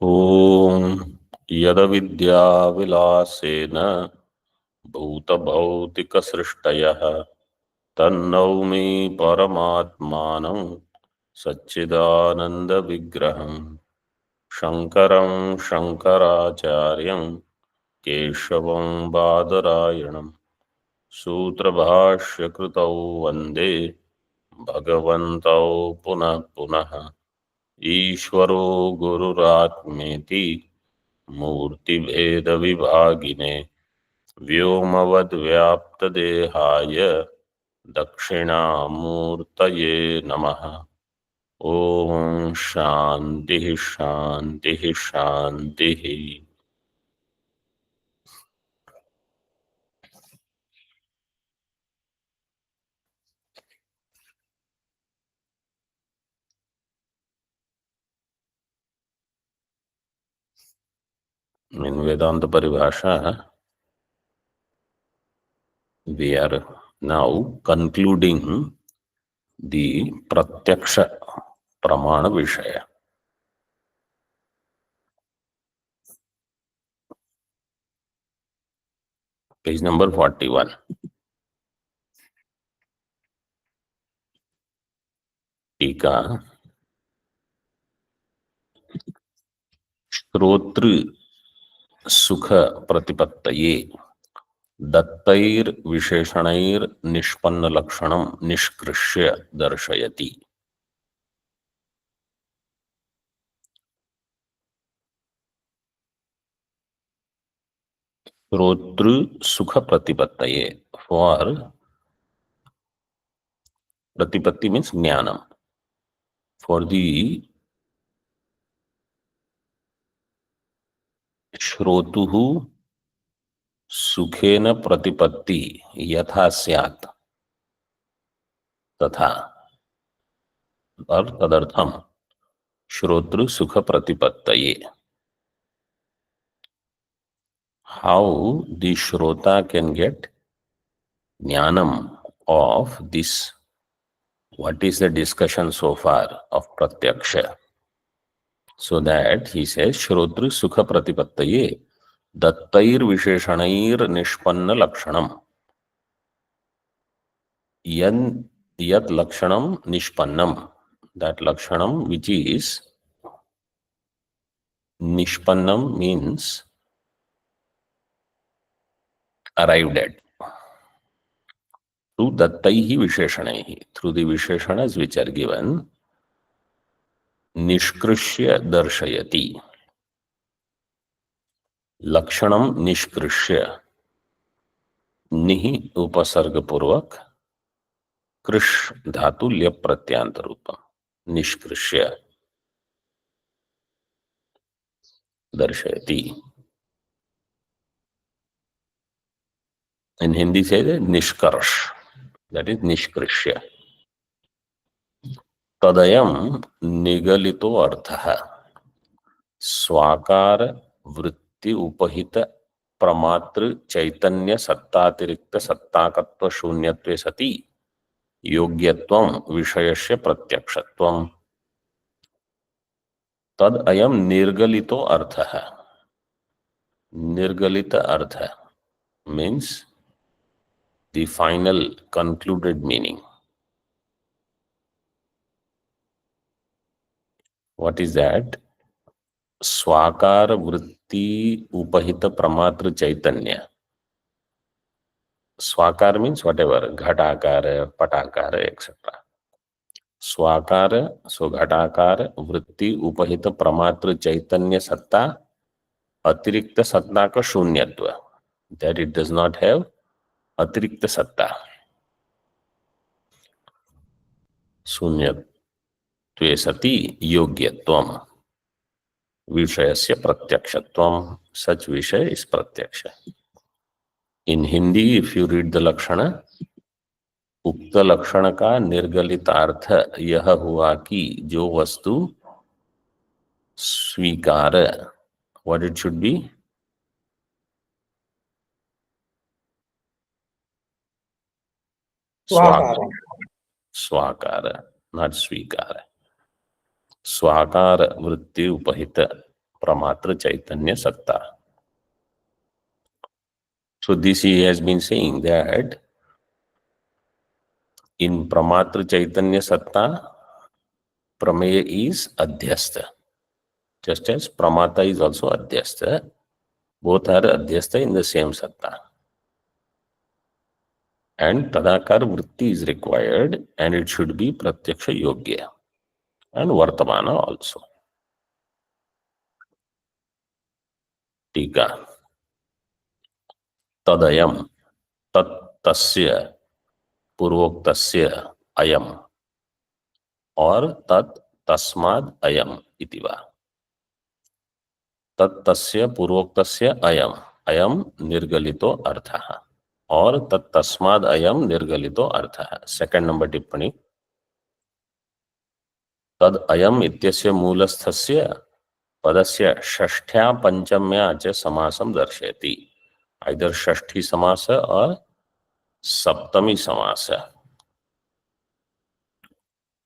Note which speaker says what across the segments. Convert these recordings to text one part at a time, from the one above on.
Speaker 1: ॐ यदविद्याविलासेन भूतभौतिकसृष्टयः तन्नौमि परमात्मानं सच्चिदानन्दविग्रहं शङ्करं शङ्कराचार्यं केशवं बादरायणं सूत्रभाष्यकृतौ वन्दे भगवन्तौ पुनः पुनः। ईश्वरो गुरुरात्मेति मूर्तिभेदविभागिने व्योमवद्व्याप्तदेहाय दक्षिणामूर्तये नमः। ओम शांति शांति शांति। In Vedanta Paribhasha, we are now concluding the Pratyaksha Pramana Vishaya. Page number 41. टीका श्रोतृ सुख प्रतिपत्तये दत्तैर विशेषणैर निष्पन्न लक्षणं निष्कृष्य दर्शयति। श्रोतृ सुख प्रतिपत्तये, फॉर प्रतिपत्ति मीन्स ज्ञानम, फॉर दी श्रोतुः सुखेन प्रतिपत्ति यथा स्यात् तथा, और तदर्थम श्रोतृ सुख प्रतिपत्तये। How the Shrota can get jnanam of this? What is the discussion so far of Pratyaksha? So that he says, Shrotru Sukha Pratipattaye Dattair Visheshanair Nishpanna Lakshanam. Yat Lakshanam Nishpannam. That Lakshanam which is Nishpannam means arrived at. Through Dattaihi Visheshanaihi. Through the Visheshanas which are given. निष्कृष्य दर्शयति. लक्षणम निष्कृष्य, निहि उपसर्ग पूर्वक कृष धातु ल्यप प्रत्यांत रूपम, निष्कृष्य दर्शयति. इन हिंदी से निष्कर्ष, that is निष्कृष्य. तदयम निगलितो अर्थः स्वाकार वृत्ति उपहित प्रमात्र चैतन्य सत्तातिरिक्त सत्ताकत्व शून्यत्वे सति योग्यत्वं विषयस्य प्रत्यक्षत्वं. तद अयम निर्गलितो अर्थः. निर्गलित अर्थ means the final concluded meaning. What is that? स्वाकार वृत्ति उपहित प्रमात्र चैतन्य. स्वाकार means whatever, घटाकार, पटाकार, etc. स्वाकार, सो घटाकार वृत्ति उपहित प्रमात्र चैतन्य सत्ता अतिरिक्त सत्ता का शून्यत्व. That it does not have अतिरिक्त सत्ता. शून्यत्वे सति योग्यत्वम विषयस्य प्रत्यक्षत्वम. Such विषय is प्रत्यक्ष. In Hindi, if you read the लक्षण, उक्त लक्षण का निर्गलितार्थ यह हुआ कि जो वस्तु स्वीकार, what it should be? स्वाकार, not स्वीकार. स्वाकार वृत्ति उपहित pramatra chaitanya satta. So this he has been saying that in pramatra chaitanya satta, prameya is adhyastha. Just as pramata is also adhyastha, both are adhyastha in the same satta. And tadakar vritti is required, and it should be pratyaksha yogya and vartamana also. टीका तदयम तत्तस्य पूर्वोक्तस्य अयम और तत् तस्माद् अयम इति वा। तत्तस्य पूर्वोक्तस्य अयम, अयम निर्गलितो अर्थः और तत्तस्माद् अयम निर्गलितो अर्थः। सेकंड नंबर टिप्पणी तद अयम इत्यस्य मूलस्थस्य पदस्य षष्ठ्या पंचम्या च समासं दर्शयति। इधर षष्ठी समास और सप्तमी समास।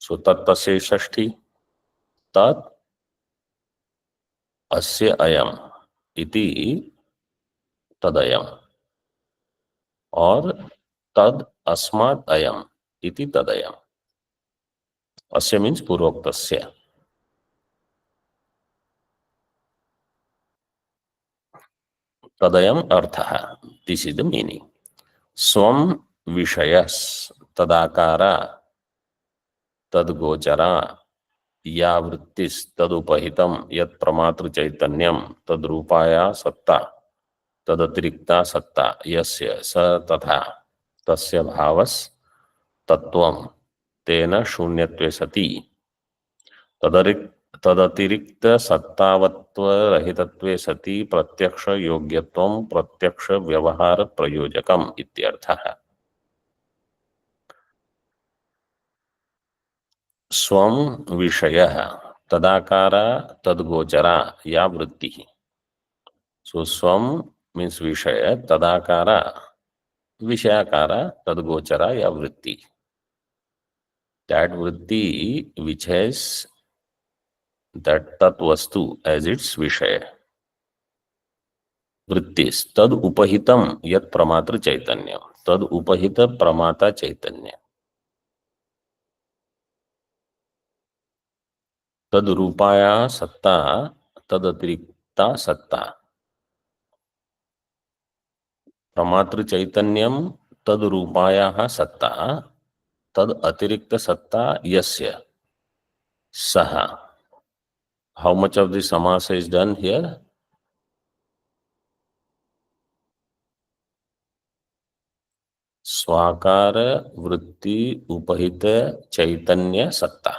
Speaker 1: सो तत्तस्य षष्ठी तत् अस्य अयम इति तदयम और तद अस्मात् अयम इति तदयम। अस्य मीन्स पूर्वोक्तस्य। तदयम अर्थः, दिस इज द मीनिंग। स्वम विषयस तदाकारा तद्गोचरा या वृत्तिस तदुपहितम यत् प्रमात्र चैतन्यम तद्रूपाया सत्ता तदतिरिक्ता सत्ता यस्य स तथा तस्य भावस तत्वम तेन शून्यत्वे सति तदतिरिक्त सत्तावत्व रहितत्वे सति प्रत्यक्ष योग्यत्वम प्रत्यक्ष व्यवहार प्रयोजकम इत्यर्थः। स्वम विषयः तदाकारा तद्गोचरा या वृत्ति। सो स्वम मीन्स विषय, तदाकारा विषयाकारा, तद्गोचरा या वृत्ति, that vritti which has that tat vastu as its vishaya. वृत्तिस तद उपहितम यत् प्रमात्र चैतन्य, तद उपहित प्रमाता चैतन्य, तद रूपाया सत्ता तद अतिरिक्ता सत्ता, प्रमात्र चैतन्यम तद रूपाया सत्ता तद अतिरिक्त सत्ता यस्य सह। हाउ मच ऑफ दिस समास इज डन हियर? स्वाकार वृत्ति उपहित चैतन्य सत्ता,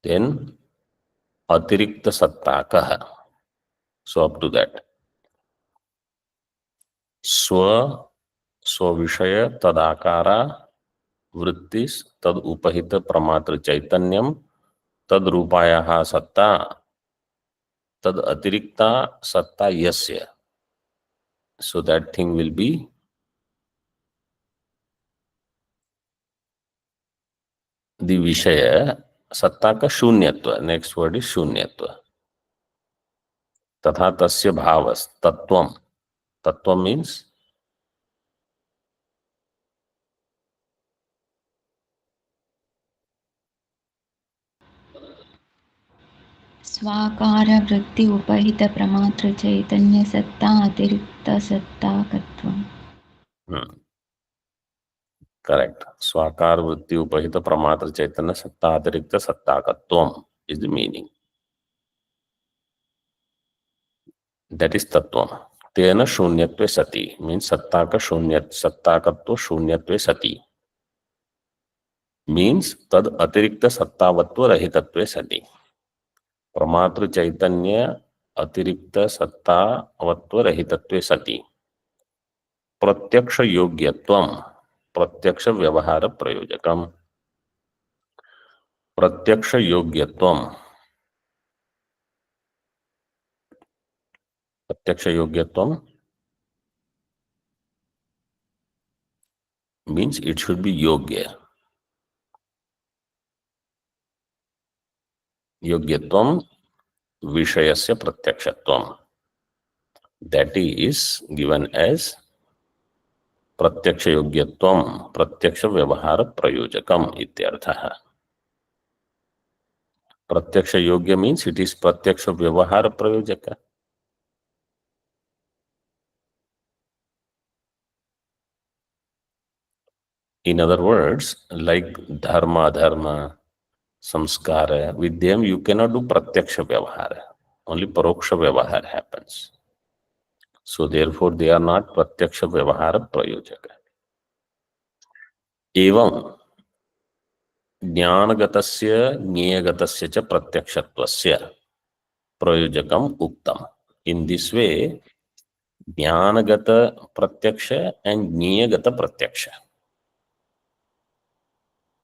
Speaker 1: देन अतिरिक्त सत्ता कह। सो अप टू दैट स्व विषय तदाकारा वृत्तिस तद उपहित प्रमात्र चैतन्यम तद रूपाया सत्ता तद अतिरिक्ता सत्ता यस्य। So that thing will be the विषय सत्ता का शून्यत्व। नेक्स्ट वर्ड इज शून्यत्व। तथा तस्य भावस तत्वम, तत्व मीन्स
Speaker 2: स्वाकार वृत्ति उपहित प्रमात्र चैतन्य सत्ता अतिरिक्त सत्ताकत्वम्।
Speaker 1: करेक्ट। स्वाकार वृत्ति उपहित प्रमात्र चैतन्य सत्ता अतिरिक्त सत्ताकत्वम is the meaning. That is तत्वम। तेन शून्यत्वे सति मीन्स सत्ता का शून्य, सत्ताकत्व शून्यत्वे सति मीन्स तद अतिरिक्त सत्तावत्व रहितत्वे सति। प्रमात्र चैतन्य अतिरिक्त सत्तावत्व रहितत्वे सति प्रत्यक्ष योग्यत्वम प्रत्यक्ष व्यवहार प्रयोजकम। प्रत्यक्ष योग्यत्वम, प्रत्यक्ष योग्यत्वम means it should be yogya. योग्यत्वं विषयस्य प्रत्यक्षत्वं. That is given as प्रत्यक्ष योग्यत्वं प्रत्यक्ष व्यवहार प्रयोजकम इत्यर्थः. प्रत्यक्ष योग्य means it is प्रत्यक्ष व्यवहार प्रयोजक. In other words, like dharma, dharma, samskara, with them you cannot do pratyaksha vyavahara. Only paroksha vyavahara happens. So therefore they are not pratyaksha vyavahara prayojaka. Evam ज्ञानगतस्य ज्ञेयगतस्य च प्रत्यक्षत्वस्य प्रयोजकम uktam. In this way, ज्ञानगत प्रत्यक्ष and ज्ञेयगत प्रत्यक्ष.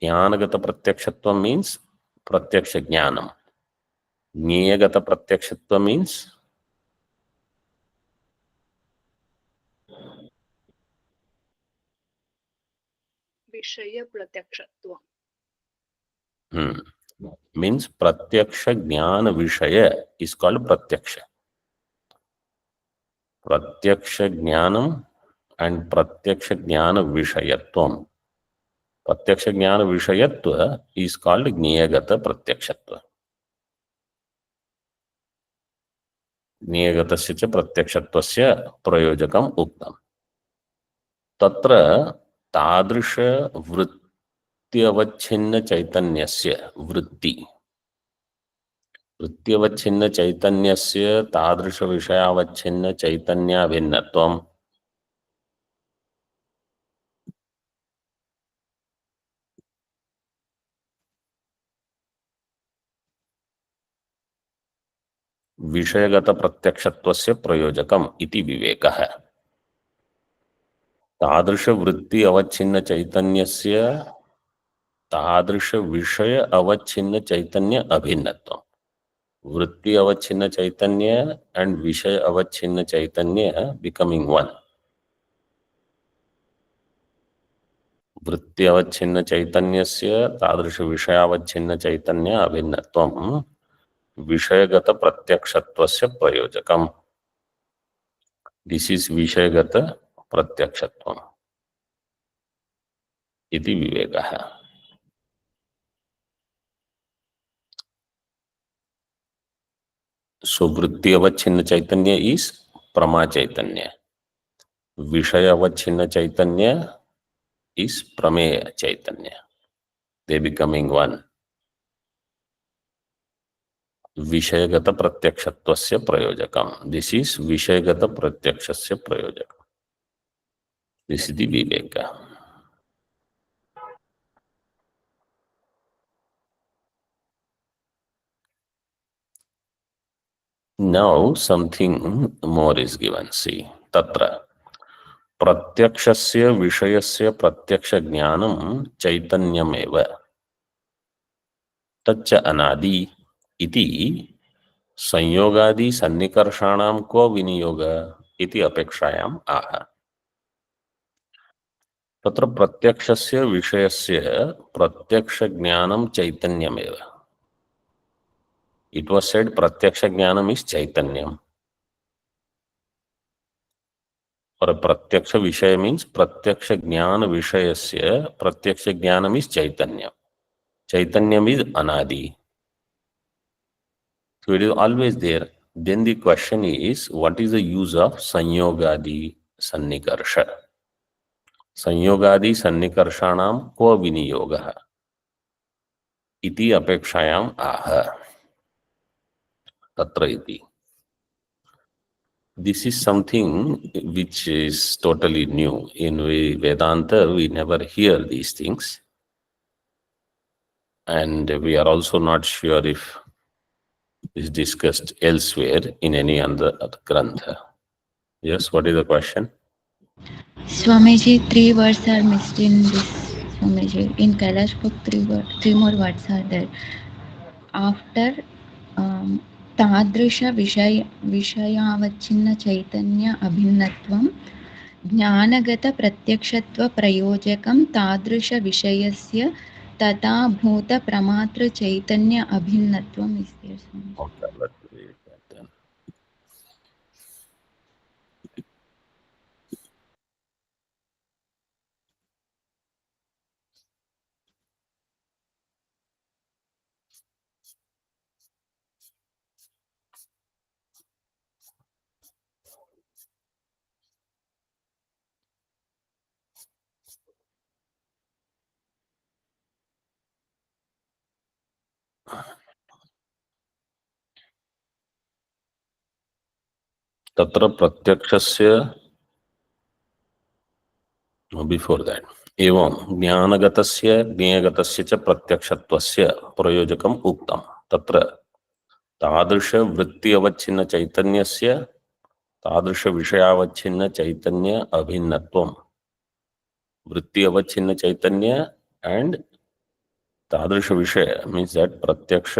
Speaker 1: ज्ञानगत प्रत्यक्षत्व means प्रत्यक्ष ज्ञानम. ज्ञेयगत प्रत्यक्षत्व means
Speaker 3: विषय प्रत्यक्षत्व.
Speaker 1: means pratyaksha jnana vishaya is called pratyaksha. Pratyaksha jnanam and pratyaksha jnana vishayatvam. Pratyaksha jnana vishayatva is called jneyagata pratyakshatva. Jneyagatasya cha pratyakshatvasya prayojakam uktam. Tatra tadrisha वृत्त्यवच्छिन्न चैतन्यस्य वृत्ति. वृत्त्यवच्छिन्न चैतन्यस्य तादृश विषयावच्छिन्न चैतन्याभिन्नत्वम्. विषयगत प्रत्यक्षत्वस्य प्रयोजकम् इति विवेकः. तादृश वृत्ति अवच्छिन्न चैतन्यस्य तादृश विषय अवच्छिन्न चैतन्य अभिन्नत्वम्. वृत्ति अवच्छिन्न चैतन्य and विषय अवच्छिन्न चैतन्य becoming one. वृत्ति अवच्छिन्न चैतन्यस्य तादृश विषयावच्छिन्न चैतन्य अभिन्नत्वम् विषयगत प्रत्यक्षत्वस्य प्रयोजकम्. This is विषयगत प्रत्यक्षत्वम् इति विवेकः. So वृत्ति अवच्छिन्न चैतन्य is प्रमा चैतन्य. विषय अवच्छिन्न चैतन्य is prameya chaitanya. They becoming one. Vishayagata pratyakshatvasya prayojakam. This is Vishayagata pratyakshasya prayojakam. This is the viveka. Now something more is given. See, tatra pratyakshasya vishayasya pratyaksha jnanam chaitanyameva tacca anadi iti संयोगादि सन्निकर्षाणाम को विनियोग इति अपेक्षायाम आह. तत्र प्रत्यक्षस्य विषयस्य प्रत्यक्ष ज्ञानम चैतन्यमेव. It was said प्रत्यक्ष ज्ञानम is चैतन्यम. और प्रत्यक्ष विषय means प्रत्यक्ष ज्ञान विषयस्य प्रत्यक्ष ज्ञानम is चैतन्यम. Chaitanyam is anadi. So it is always there. Then the question is, what is the use of sanyogadi sannikarsha? Sanyogadi sannikarshanam ko viniyoga iti apekshayam aha. Tatra iti. This is something which is totally new. In Vedanta, we never hear these things. And we are also not sure if is discussed elsewhere in any other grantha. Yes, what is the question?
Speaker 2: Swamiji, 3 words are missed in this. Swamiji, in Kailash book, 3 more words are there. After तादृश विषयावच्छिन्न चैतन्य अभिन्नत्वं ज्ञानगत प्रत्यक्षत्व प्रयोजकं तादृश विषयस्य तथा भूत प्रमात्र चैतन्य अभिन्नत्वम is there, Swami.
Speaker 1: Okay, let's read that then. तत्र प्रत्यक्षस्य before that एवं ज्ञानगतस्य ज्ञेयगतस्य च प्रत्यक्षत्वस्य प्रयोजकम् उक्तम् तत्र तादृश वृत्ति अवच्छिन्न चैतन्यस्य तादृश विषयावच्छिन्न चैतन्य अभिन्नत्वम् वृत्ति अवच्छिन्न चैतन्य एंड तादृश विषय मीन्स दैट प्रत्यक्ष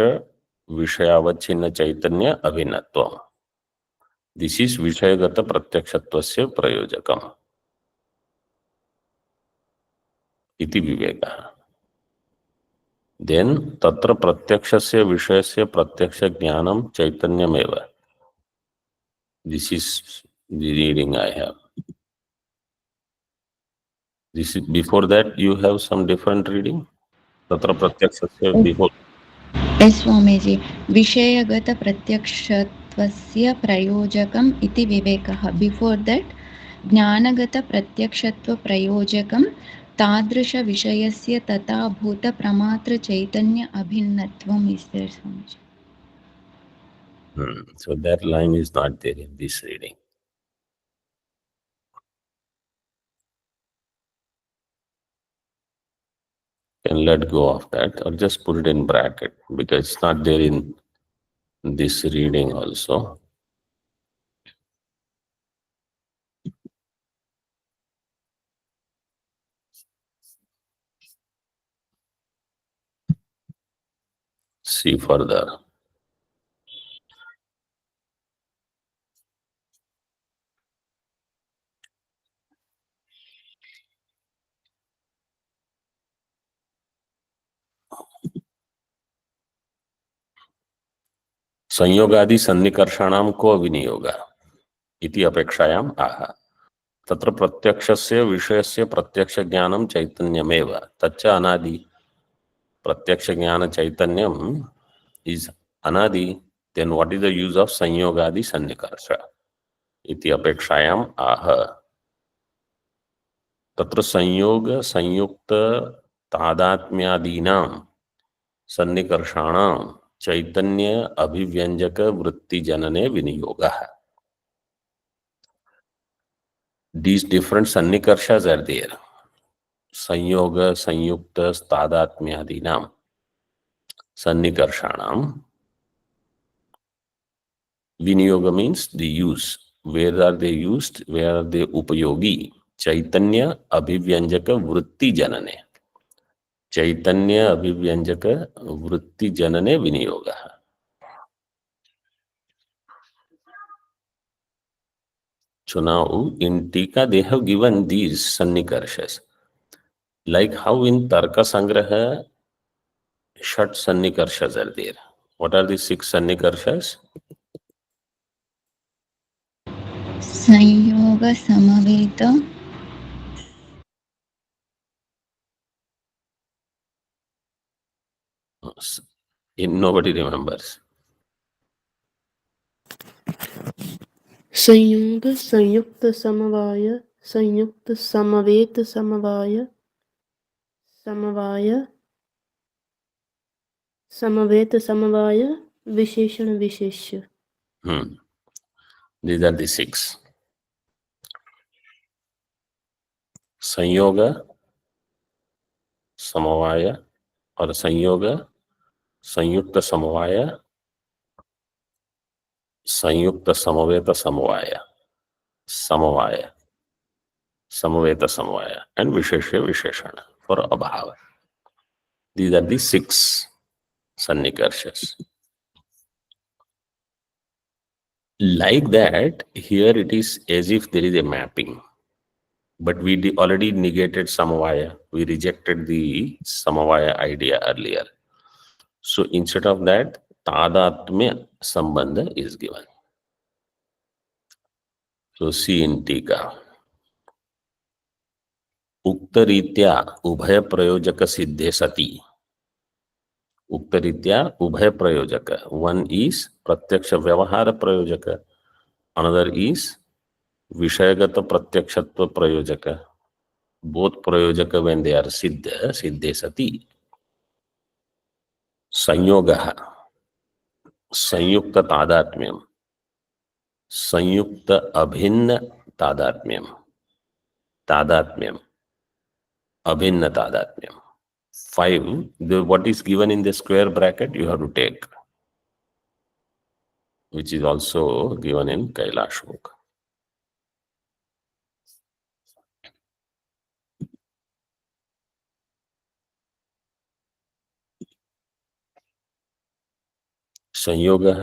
Speaker 1: विषयावच्छिन्न चैतन्य अभिन्नत्वम् दिस इज विषयगत प्रत्यक्षत्वस्य प्रयोजकम् इति विवेकः देन तत्र प्रत्यक्षस्य विषयस्य प्रत्यक्ष ज्ञानम चैतन्यमेव this is the reading I have this is before that you have some different reading तत्र प्रत्यक्षस्य बिफोर
Speaker 2: Yes, Swamiji. विषयगत प्रत्यक्षत्वस्य प्रयोजकम् इति विवेकः. Before that, ज्ञानगत प्रत्यक्षत्व प्रयोजकं तादृश विषयस्य तथा भूत प्रमात्र चैतन्य अभिन्नत्वम् is there, Swamiji.
Speaker 1: So that line is not there in this reading. Can let go of that or just put it in bracket because it's not there in this reading also. See further. संयोगादि सन्निकर्षाणां को विनियोग इति अपेक्षायाम् आह तत्र प्रत्यक्षस्य विषयस्य प्रत्यक्ष ज्ञानं चैतन्यमेव तच्च अनादि प्रत्यक्ष ज्ञान चैतन्यम is anadi then what is the use of संयोगादि सन्निकर्ष इति अपेक्षायाम् आह तत्र संयोग संयुक्त तादात्म्यादीनां सन्निकर्षाणां चैतन्य अभिव्यंजक वृत्ति जनने विनियोगः. These different sannikarshas are there. संयोग संयुक्त तादात्म्यादीनां सन्निकर्षाणां विनियोग means the use. Where are they used? Where are they उपयोगी? चैतन्य अभिव्यंजक वृत्ति जनने चैतन्य अभिव्यंजक वृत्ति जनने विनियोगः. So now in Tika they have given these sannikarshas. Like how in Tarka Sangraha Shat sannikarshas are there. What are the 6 sannikarshas?
Speaker 2: संयोग समवेत
Speaker 1: Nobody remembers.
Speaker 4: संयोग संयुक्त समवाय संयुक्त समवेत समवाय समवाय समवेत समवाय विशेषण विशेष्य.
Speaker 1: These are the 6. संयोग समवाय और संयोग संयुक्त समवाय संयुक्त समवेत समवाय समवाय समवेत समवाय and विशेष्य विशेषण for abhava. These are the 6 sannikarshas. Like that, here it is as if there is a mapping. but we already negated Samavaya. We rejected the Samavaya idea earlier. So instead of that, Tadatmya Sambandha is given. So see in Tika. उक्तरीत्या उभय प्रयोजक सिद्धे सति. उक्तरीत्या उभय प्रयोजक. One is प्रत्यक्ष व्यवहार प्रयोजक. Another is विषयगत प्रत्यक्षत्व प्रयोजक. Both प्रयोजक when they are सिद्धे सति. संयोगः संयुक्त तादात्म्यम. संयुक्त अभिन्न तादात्म्यम. तादात्म्यम अभिन्न तादात्म्यम. 5, what is given in the square bracket you have to take, which is also given in Kailash book. संयोगः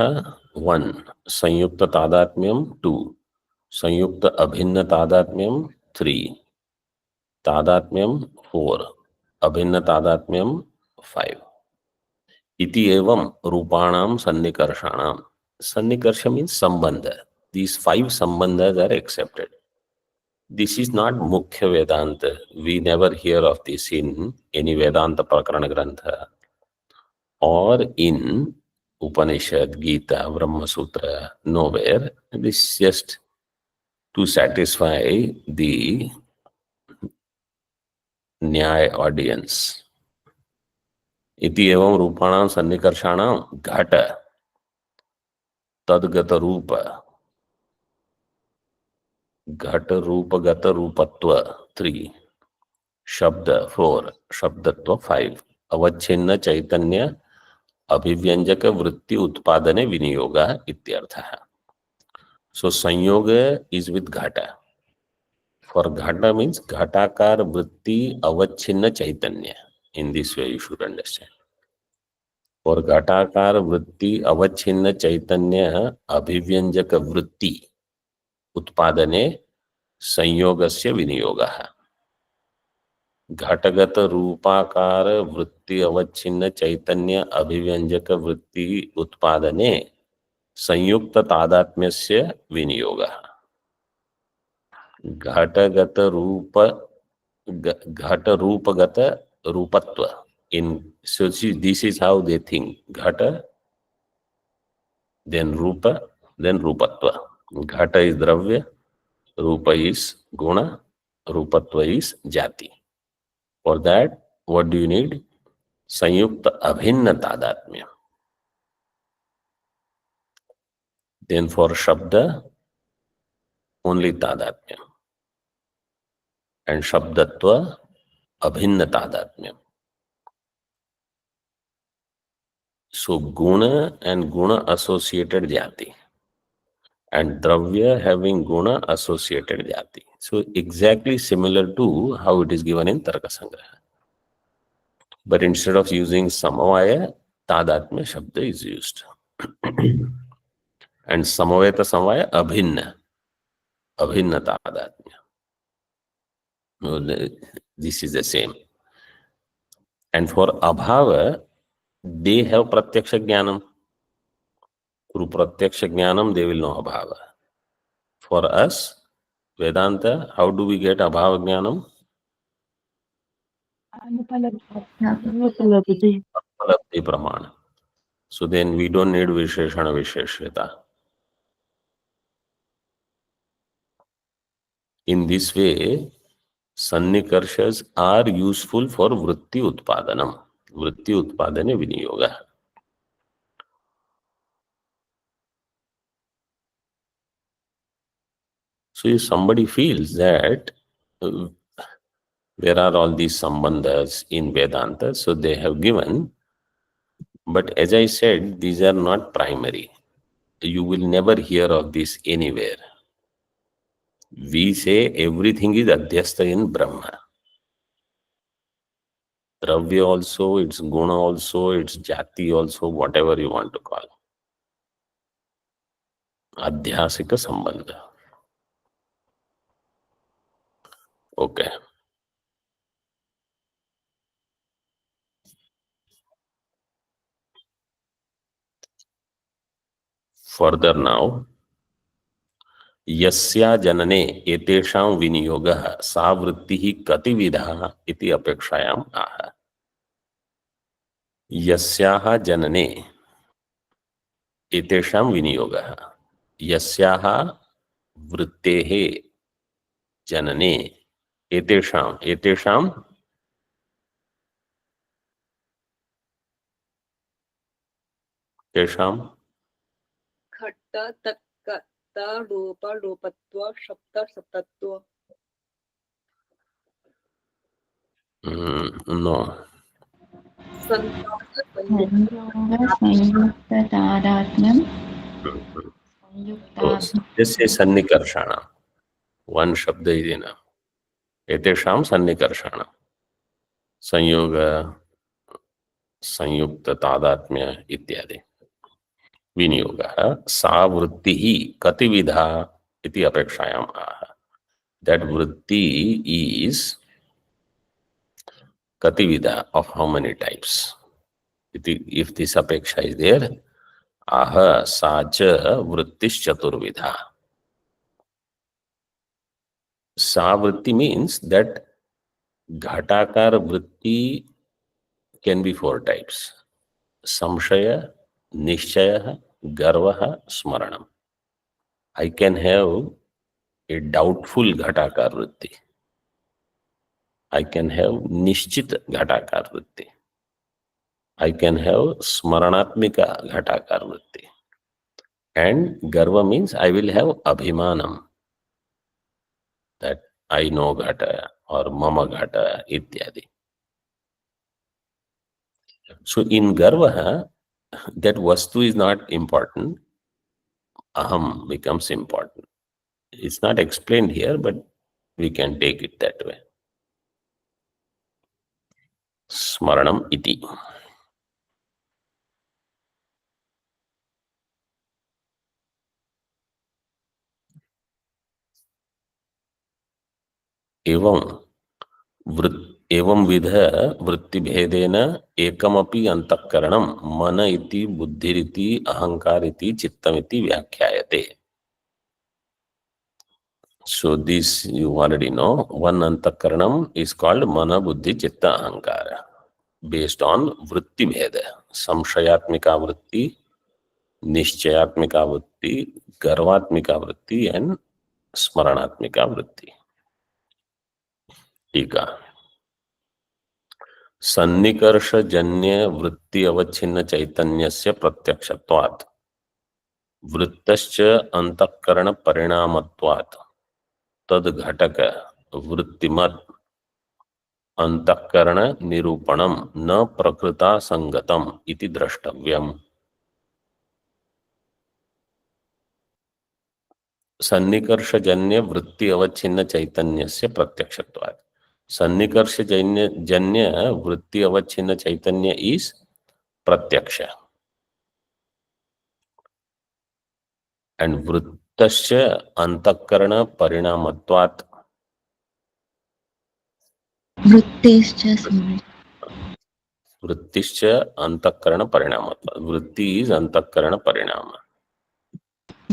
Speaker 1: 1, संयुक्त तादात्म्यम 2, संयुक्त अभिन्न तादात्म्यम 3, तादात्म्यम 4, अभिन्न तादात्म्यम 5. इति एवं रूपाणाम सन्निकर्षाणाम. Sannikarsh means sambandha. These 5 sambandhas are accepted. This is not Mukhya Vedanta. We never hear of this in any Vedanta Prakarana Grantha or in Upanishad, Gita, Brahma Sutra, nowhere. This is just to satisfy the Nyaya audience. Iti evam rupanam sannikarshanam ghata tadgata rupa. घट रूप गत रूपत्व 3, शब्द 4, शब्दत्व 5, अवच्छिन्न चैतन्य अभिव्यंजक वृत्ति उत्पादने विनियोग इत्यर्थः. So संयोग is with घट. For घट means घटाकार वृत्ति अवच्छिन्न चैतन्य. In this way you should understand. For घटाकार वृत्ति अवच्छिन्न चैतन्य अभिव्यंजक वृत्ति उत्पादने संयोगस्य विनियोगः. घटगत रूपाकार वृत्ति अवच्छिन्न चैतन्य अभिव्यंजक वृत्ति उत्पादने संयुक्त तादात्म्यस्य विनियोगः. घटगत रूप घट रूपगत रूपत्व. In so this is how they think. Ghata, then rupa, then rupatva. Ghata is dravya, rupa is guna, rupatva is jati. For that, what do you need? Sanyukta abhinna tadatmya. Then for shabda, only tadatmya. And shabdatva, abhinna tadatmya. So guna and guna associated jati. And dravya having guna associated jati. So exactly similar to how it is given in Tarka Sangraha. But instead of using samavaya, tadatmya shabda is used. And samaveta samavaya abhinna. Abhinna tadatmya. This is the same. And for abhava, they have pratyaksha jnanam. Through pratyaksha jnanam, they will know abhava. For us, Vedanta, how do we get abhava jnanam?
Speaker 4: Upalabdhi.
Speaker 1: Upalabdhi pramana. So then we don't need visheshana visheshvita. In this way, sannikarshas are useful for vritti utpadanam. Vritti utpadane viniyoga. So if somebody feels that where are all these sambandhas in Vedanta, so they have given, but as I said, these are not primary. You will never hear of this anywhere. We say everything is adhyastha in Brahma. Dravya also, it's guna also, it's jati also, whatever you want to call. Adhyasika sambandha. Okay. Further now, यस्या जनने एतेषां विनियोगः सा वृत्तिः कतिविधा इति अपेक्षायाम् आह। यस्याः जनने एतेषां विनियोगः, यस्याः वृत्तेः जनने एतेषां एतेषां तेषां
Speaker 3: घट्ट तत्कर्ता लोप लोपत्व शब्द सप्तत्व
Speaker 1: नो
Speaker 3: संयोग
Speaker 2: संयुक्त तादात्म्यम संयुक्ता
Speaker 1: जैसे सन्निकर्षण, वन शब्द is enough. एतेषां सन्निकर्षण, संयोग, संयुक्त तादात्म्य इत्यादि। विनियोगः सा वृत्तिः कतिविधा इति अपेक्षायाम् आह। That वृत्ति is katividha, of how many types. If this apeksha is there, aha sa cha vrittish chaturvidha. Sa vritti means that ghatakar vritti can be 4 types. Samshaya, nishchaya, garvaha, smaranam. I can have a doubtful ghatakar vritti. I can have nishchit ghatakar vritti. I can have smaranatmika ghatakar vritti. And garva means I will have abhimanam, that I know ghata or mama ghata ityadi. So in garva, that vastu is not important. Aham becomes important. It's not explained here, but we can take it that way. Smaranam iti. एवं विध वृत्ति भेदेन एकमपि अंतःकरणं मन इति बुद्धिरिति अहंकार इति चित्तमिति व्याख्यायते. So this you already know. One antakaranam is called mana, buddhi, chitta, ahankara, based on vritti bheda. Samshayatmika vritti, nishchayatmika vritti, garvatmika vritti, and smaranatmika vritti. टीका. सन्निकर्ष जन्य वृत्ति अवच्छिन्न चैतन्यस्य प्रत्यक्षत्वात् वृत्तश्च अंतःकरण परिणामत्वात् तद घटक वृत्तिमत् अंतःकरण निरूपणम न प्रकृता संगतम इति द्रष्टव्यम. सन्निकर्षजन्य वृत्ति अवच्छिन्न चैतन्यस्य प्रत्यक्षत्वात्. सन्निकर्षजन्य वृत्ति अवच्छिन्न चैतन्य is प्रत्यक्ष, and वृत्तश्च अंतःकरण परिणामत्वात्. वृत्तिश्च अंतःकरण परिणामत्वात्. वृत्ति is अंतःकरण परिणाम.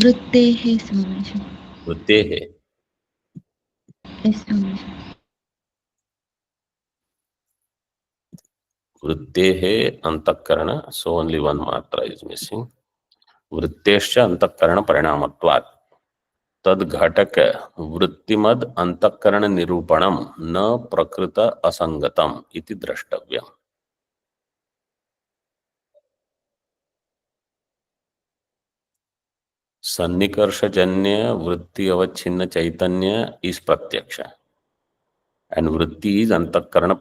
Speaker 2: वृत्तेः समाजः.
Speaker 1: वृत्तेः वृत्तेः अंतःकरण. So only one matra is missing. वृत्तेश्च अंतःकरण परिणामत्वात् तद घटक वृत्तिमद अंतःकरण निरूपणम न प्रकृत असंगतम इति द्रष्टव्यम. सन्निकर्षजन्य वृत्ति अवच्छिन्न चैतन्य is प्रत्यक्ष, and वृत्ति is अंतःकरण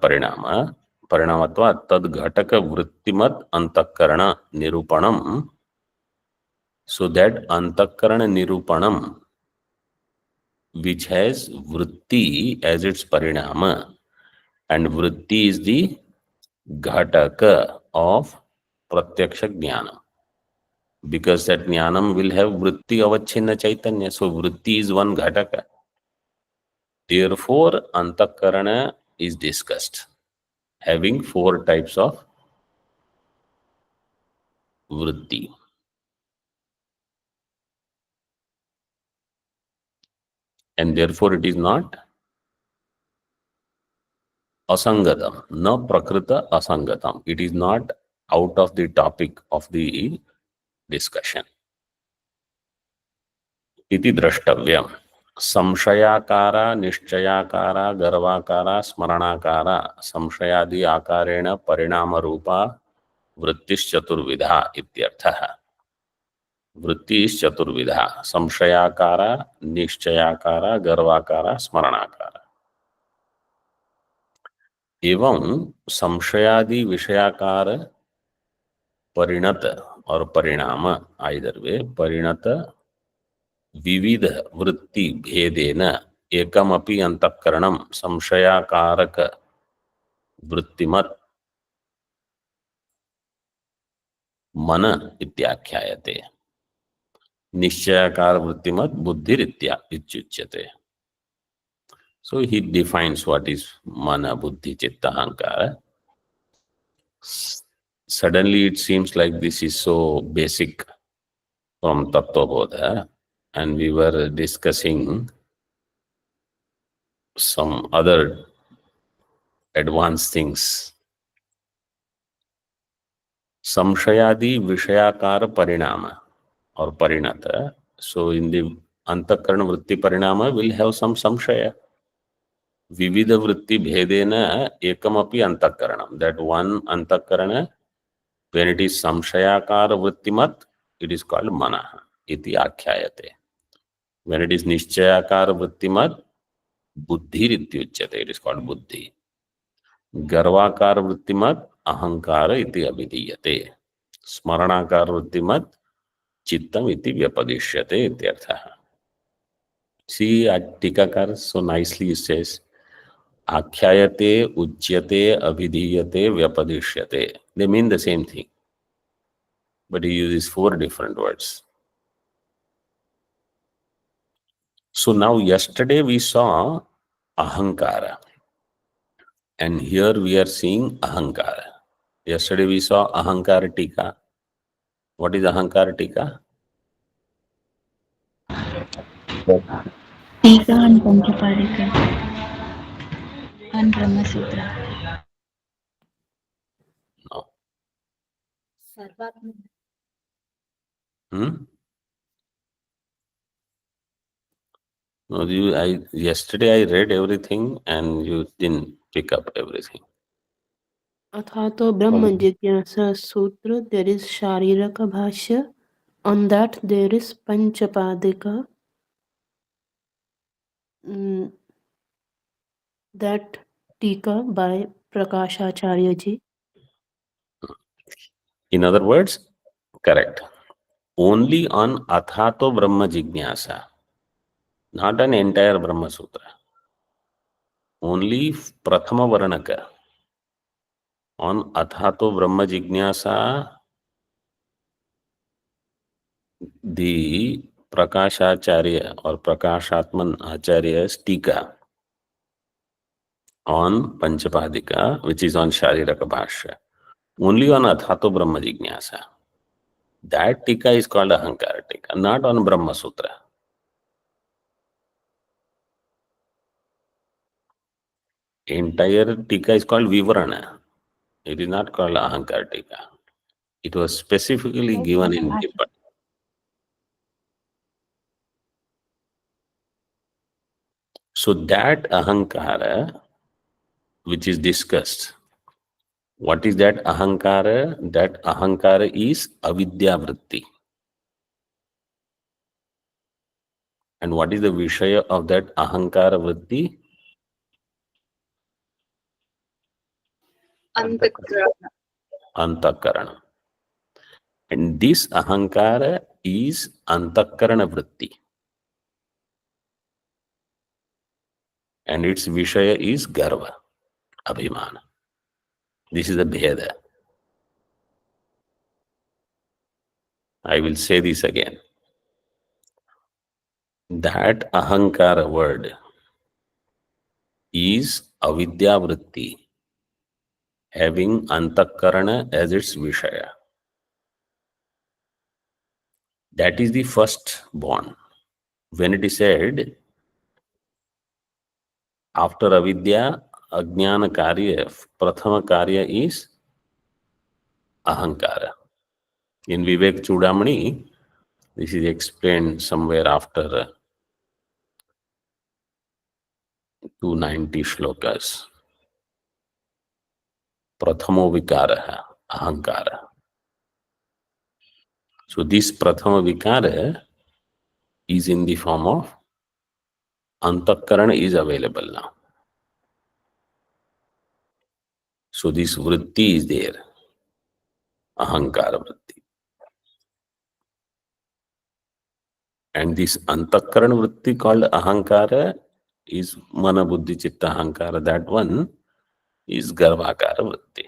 Speaker 1: परिणामत्वात् तद घटक वृत्तिमद अंतःकरण निरूपणम. So that antakaran nirupanam, which has vritti as its parinama, and vritti is the ghataka of pratyaksha jnana, because that jnanam will have vritti avachinna chaitanya. So vritti is one ghataka. Therefore, antakarana is discussed, having 4 types of vritti. And therefore, it is not asangatam, na prakrita asangatam. It is not out of the topic of the discussion. Iti drashtavyam. Samshayakara, Nishchayakara, Garvakara, Smaranakara, Samshayadi Akarena, Parinama Rupa, Vrittis Chaturvidha ityarthaha. Vrittis Chaturvidha, Samshayakara, Nishchayakara, Garvakara, Smaranakara. एवं संशयादि विषयाकार परिणत और परिणाम either way परिणत विविध वृत्ति भेदेन एकमपि अंतःकरणं संशयाकारक वृत्तिमत् मन इत्याख्यायते. निश्चयाकार वृत्तिमत् बुद्धिरित्या इत्युच्यते. So he defines what is mana, buddhi, chitta, ahankara. Suddenly it seems like this is so basic from Tattva Bodha, and we were discussing some other advanced things. Samshayadi Vishayakara Parinama or Parinata. So in the Antakarana Vritti Parinama will have some Samshaya. Vividha Vritti Bhedena Ekamapi Antakaranam. That one Antakarana, when it is Samshayakara Vrittimat, it is called Manaha. Iti Akhyayate. When it is Nishchayakara Vrittimat, Buddhi Rityuchyate. It is called Buddhi. Garvakara Vrittimat, Ahankara iti Abhidiyate. Smaranakara Vrittimat, Chittam iti Vyapadishyate ityarthaha. See, at Tikakar so nicely says, Akhyayate, Uchyate, Abhidiyate, Vyapadishyate. They mean the same thing. But he uses 4 different words. So now yesterday we saw Ahankara. And here we are seeing Ahankara. Yesterday we saw Ahankara Tika. What is Ahankara Tika?
Speaker 2: Tika and Panchaparika and Brahma Sutra.
Speaker 1: No.
Speaker 3: Sarvatma.
Speaker 1: No, yesterday I read everything and you didn't pick up everything.
Speaker 4: Athato Brahma Jigyasa Sutra, there is Shariraka Bhashya. On that there is Panchapadika. That Tika by Prakashacharya ji.
Speaker 1: In other words, correct. Only on Athato Brahma Jignasa, not an entire Brahma Sutra. Only Prathama Varanaka. On Athato Brahma Jignasa, the Prakashacharya or Prakashatman Acharya's Tika on Panchapadika, which is on Shariraka Bhashya. Only on Athato Brahma Jignasa. That Tika is called Ahankara Tika, not on Brahma Sutra. Entire Tika is called Vivarana. It is not called Ahankara Tika. It was specifically given in Tippani. So that Ahankara, which is discussed, what is that Ahankara? That Ahankara is Avidya Vritti. And what is the Vishaya of that Ahankara Vritti?
Speaker 3: Antakarana.
Speaker 1: Antakarana. And this Ahankara is Antakarana Vritti. And its Vishaya is Garva, Abhimana. This is the Bheda. I will say this again. That Ahankara word is avidya vritti, having antakarana as its vishaya. That is the first born. When it is said, after avidya, ajnana karya, prathama karya is ahankara. In Vivek Chudamani, this is explained somewhere after 290 shlokas. Prathamo vikara, ahankara. So this prathama vikara is in the form of antakarana is available now. So this vritti is there, ahankara vritti. And this antakarana vritti called ahankara is mana buddhi chitta ahankara. That one is garvakara vritti.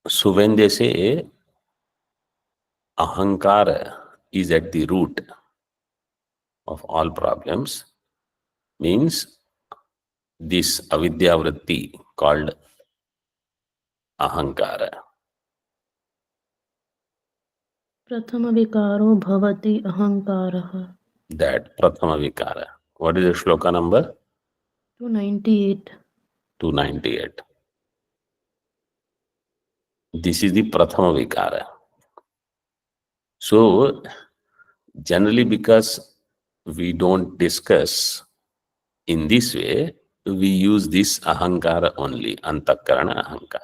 Speaker 1: So when they say ahankara is at the root of all problems, means this avidya vritti called ahankara.
Speaker 4: प्रथम विकारो भवति अहंकारः.
Speaker 1: That prathama vikara. What is the shloka number?
Speaker 4: 298.
Speaker 1: 298. This is the prathama vikara. So generally, because we don't discuss in this way, we use this ahankara only, antakarana ahankara.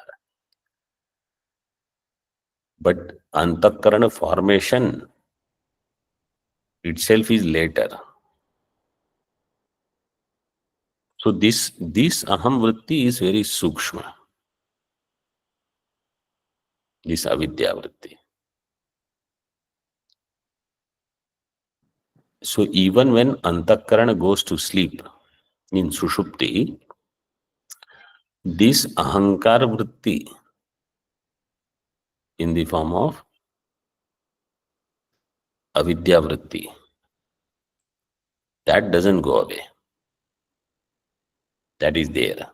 Speaker 1: But antakarana formation itself is later. So this aham vritti is very sukshma. This avidya vritti. So even when antakarana goes to sleep in sushupti, this ahankara vritti in the form of avidya vritti, that doesn't go away. That is there.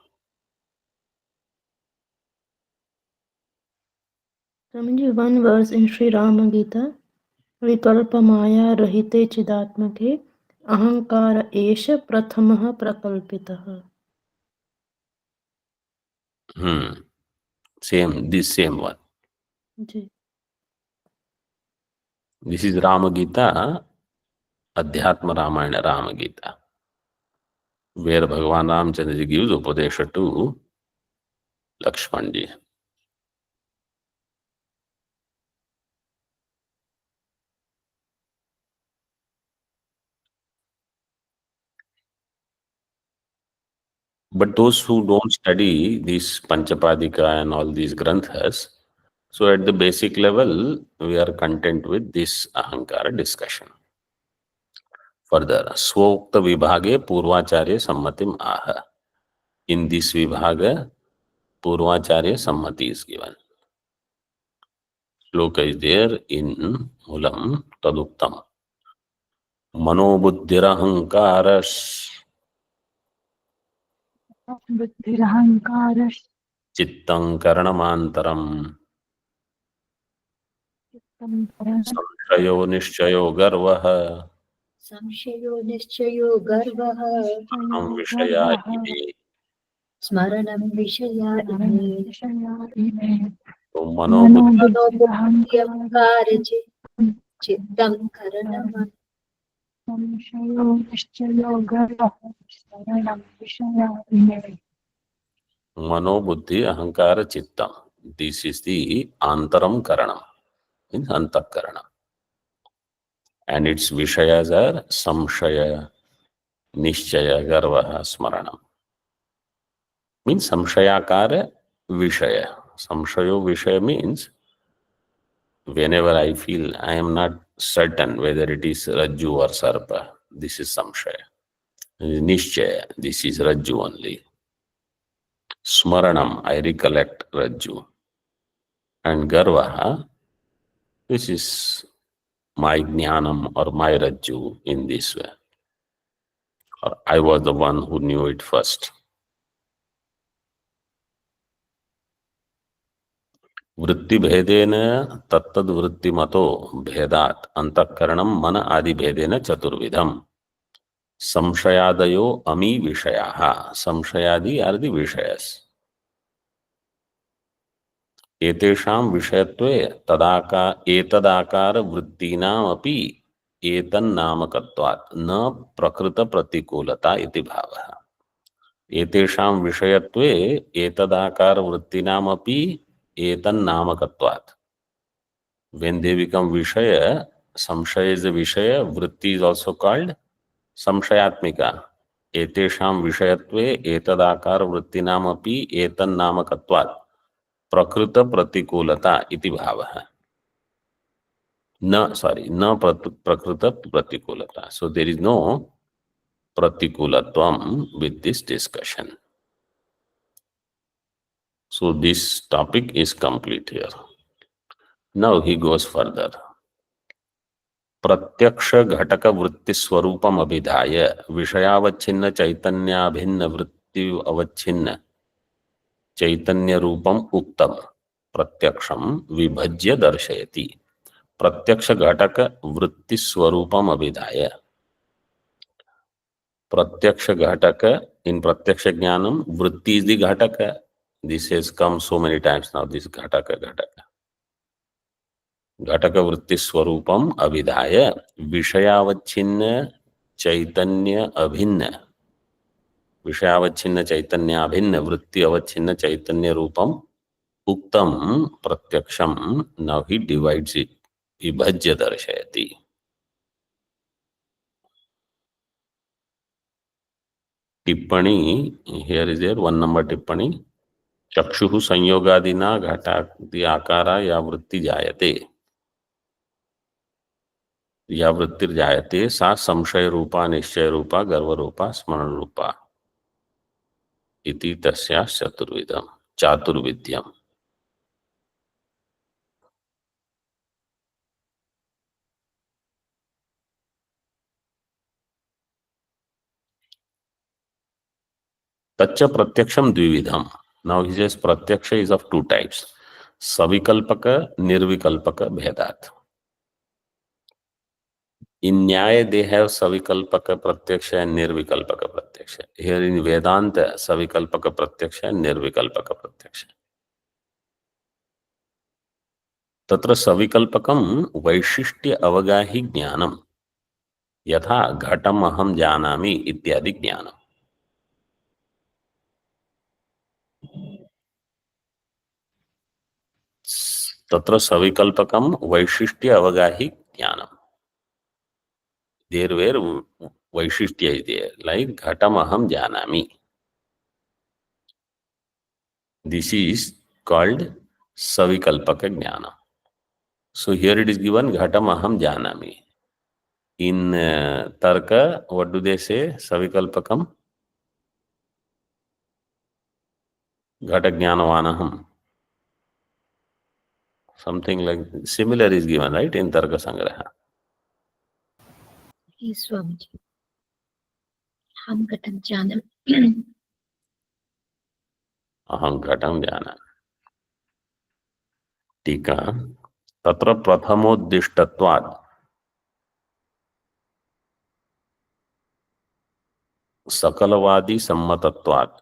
Speaker 4: Swamiji, one verse in Sri Rama Gita, विकल्प माया रहिते चिदात्मके अहंकार एष प्रथमः प्रकल्पितः.
Speaker 1: This same one.
Speaker 4: Ji.
Speaker 1: This is Rama Gita, Adhyatma Ramayana Rama Gita, where Bhagavan Ramchandra ji gives Upadesha to Lakshman ji. But those who don't study this Panchapadika and all these granthas, so at the basic level, we are content with this ahankara discussion. Further, Swokta Vibhage Purvacharya Sammatim Aha. In this Vibhaga, Purvacharya Sammati is given. Shloka is there in Mulam Taduktam. Manobuddhirahankaras
Speaker 3: बुद्धिरहंकारः
Speaker 1: Chittam Karanamantaram Samshayo Nishchayo Garvaha
Speaker 3: संशयो निश्चयो गर्वः
Speaker 1: Anam Vishaya Ime.
Speaker 3: स्मरणं विषया इमे
Speaker 1: So Manobuddhi
Speaker 3: मनोबुद्धिरहंकार चित्तं करणं संशयो निश्चयो गर्वः स्मरणं विषया इमे.
Speaker 1: Manobuddhi Ahankara Chittam. This is the Antaram Karanam, means Antakaranam. And its Vishayas are Samshaya, Nishchaya, Garvaha, Smaranam. Means Samshayakara Vishaya. Samshayo Vishaya means whenever I feel I am not certain whether it is Rajju or Sarpa, this is Samshaya. Nishchaya, this is Rajju only. Smaranam, I recollect Rajju. And Garvaha, which is my jnanam or my rajju in this way, or I was the one who knew it first. वृत्ति भेदेन तत्तद वृत्ति मतो भेदात अंतःकरणम मन आदि भेदेन चतुर्विधम संशयादयो अमी विषयाः. संशयादि are the विषयस. एतेषां विषयत्वे एतदाकार वृत्तीनाम् अपि एतन्नामकत्वात् न प्रकृत प्रतिकूलता इति भावः. एतेषां विषयत्वे एतदाकार वृत्तीनाम् अपि एतन्नामकत्वात्. When they become Vishaya, Samshaya is a Vishaya, Vritti is also called Samshayatmika. Etesham Vishayatve etadakar vrittinam api etan namakatvat prakrita pratikulata iti bhavaha. Na prakrita pratikulata. So there is no pratikulatvam with this discussion. So this topic is complete here. Now he goes further. प्रत्यक्ष घटक वृत्ति स्वरूपम अभिधाय विषयावच्छिन्न चैतन्याभिन्न वृत्ति अवच्छिन्न चैतन्य रूपम उक्तम प्रत्यक्षम विभज्य दर्शयति. प्रत्यक्ष घटक वृत्ति स्वरूपम अभिधाय. प्रत्यक्ष घटक, इन प्रत्यक्ष ज्ञानम वृत्ति इज द घटक. This has come so many times now. This घटक घटक वृत्ति स्वरूपम अभिधाय विषयावच्छिन्न चैतन्य अभिन्न विषयावच्छिन्न चैतन्याभिन्न वृत्ति अवच्छिन्न चैतन्य रूपम उक्तम प्रत्यक्षम. Now he divides it. विभज्य दर्शयति. टिप्पणी हियर इज देयर 1 नंबर टिप्पणी. चक्षुः संयोगादिना घटादि आकारा या वृत्ति जायते या वृत्तिर जायते सा संशय रूपा निश्चय रूपा गर्व रूपा स्मरण रूपा इति तस्या चतुर्विधम चातुर्विध्यम. तच्च प्रत्यक्षम द्विविधम. नाउ ही सेज प्रत्यक्ष इज ऑफ 2 टाइप्स. सविकल्पक निर्विकल्पक भेदात. In Nyaya, they have Savikalpaka Pratyaksha and Nirvikalpaka Pratyaksha. Here in Vedanta, Savikalpaka Pratyaksha and Nirvikalpaka Pratyaksha. Tatra Savikalpakam Vaishishti Avagahi Jnanam Yatha Ghatam Aham Janami Ityadi Jnanam. Tatra Savikalpakam Vaishishti Avagahi Jnanam. There where Vaishishtya is there, like Ghatam Aham Janami. This is called Savikalpaka Jnana. So here it is given Ghatam Aham Janami. In Tarka, what do they say? Savikalpakam Ghata Jnanavanaham. Something like similar is given, right, in Tarka Sangraha.
Speaker 3: Yes, Swamiji. Aham Ghatam Janam.
Speaker 1: Aham Ghatam Janami. टीका तत्र प्रथमोद्दिष्टत्वात् सकलवादी सम्मतत्वात्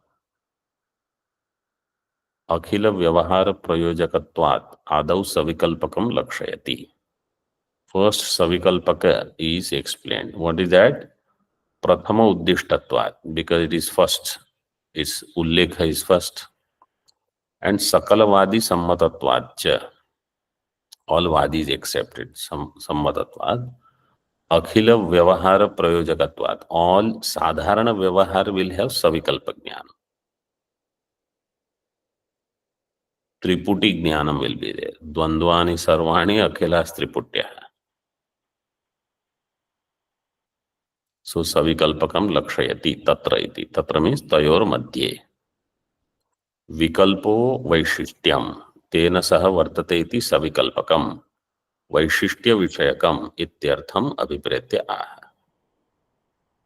Speaker 1: अखिल व्यवहार प्रयोजकत्वात् आदौ सविकल्पकम लक्षयति. First Savikalpaka is explained. What is that? Prathama Uddishtatvat, because it is first. Its Ullekha is first. And Sakalavadi Sammatatvat, all Vadis accepted. Sammatatvat. Akhila Vyavahara Prayojakatvat, all Sadharana Vyavahar will have Savikalpa Jnana. Triputi Jnanam will be there. Dvandvani Sarvani Akhilas Triputya. So Savikalpakam Lakshayati Tatra iti. Tatra means Tayor Madhye. Vikalpo Vaishishtyam Tena Saha Vartate iti Savikalpakam. वैशिष्ट्य विषयकम इत्यर्थम अभिप्रेत्य आह।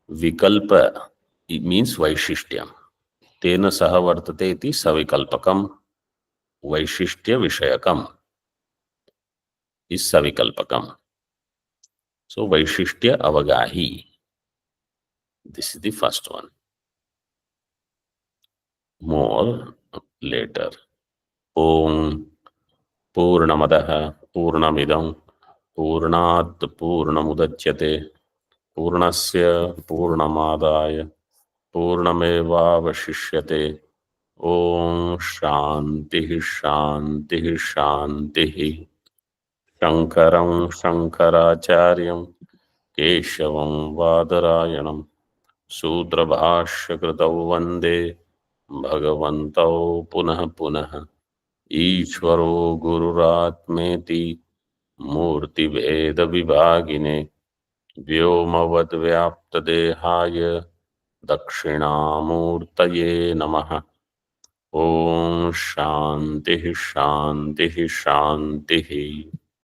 Speaker 1: विकल्प means वैशिष्ट्यम, तेन सह वर्तते इति सविकल्पकम, वैशिष्ट्य विषयकम इस सविकल्पकम। So वैशिष्ट्य अवगाही, this is the first one. More later. ओम पूर्णमदः पूर्णमिदं पूर्णात् पूर्णमुदच्यते पूर्णस्य पूर्णमादाय पूर्णमेवावशिष्यते। ओम शांति शांति शांति। शंकरं शंकराचार्यं केशवं वादरायणं सूत्रभाष्यकृतौ वन्दे भगवन्तौ पुनः पुनः। ईश्वरो गुरुरात्मेति मूर्तिभेद विभागिने व्योमवद्व्याप्तदेहाय दक्षिणामूर्तये नमः। ओम शांति शांति शांति।